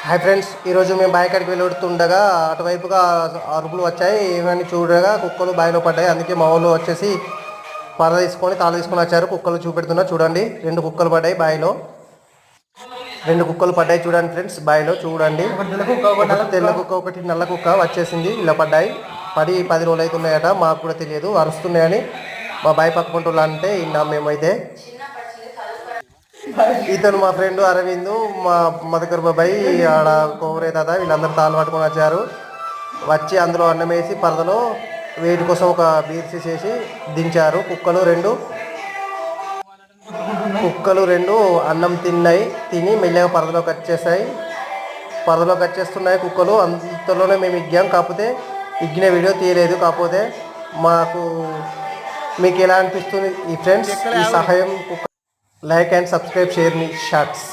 Hi friends, ఈరోజు మేము బావి కాడికి వెళ్తుండగా అటువైపుగా అరుపులు వచ్చాయి. ఏమని చూడగా కుక్కలు బావిలో పడ్డాయి. అందుకే మా వాళ్ళు వచ్చేసి పరద తీసుకొని తాళ తీసుకొని వచ్చారు. కుక్కలు చూపెడుతున్నా చూడండి. 2 కుక్కలు పడ్డాయి బావిలో. 2 కుక్కలు పడ్డాయి చూడండి ఫ్రెండ్స్, బావిలో చూడండి. ఒకటి తెల్ల కుక్క, ఒకటి నల్ల కుక్క వచ్చేసింది. ఇలా పడ్డాయి. పడి 10 రోజులు అవుతున్నాయట. మాకు కూడా తెలియదు, అరుస్తున్నాయని మా బావి పక్కకుంటున్నా అంటే విన్నాం మేమైతే. ఇతను మా ఫ్రెండ్ అరవింద్, మా మధుకర్ బాబాయ్, ఆడ కోవరే తాత వీళ్ళందరూ తాళ్ళు పట్టుకొని వచ్చారు. వచ్చి అందులో అన్నం వేసి పరదలో వేడి కోసం ఒక బీర్సి చేసి దించారు. కుక్కలు రెండు అన్నం తిని మెల్లగా పరదలోకి వచ్చేస్తున్నాయి కుక్కలు. అంతలోనే మేము ఇగ్గాం. కాకపోతే ఇగ్గిన వీడియో తీయలేదు. కాకపోతే మాకు మీకు ఎలా అనిపిస్తుంది ఈ ఫ్రెండ్స్ ఈ సహాయం? లైక్ అండ్ సబ్స్క్రైబ్, షేర్ మీ షార్ట్స్.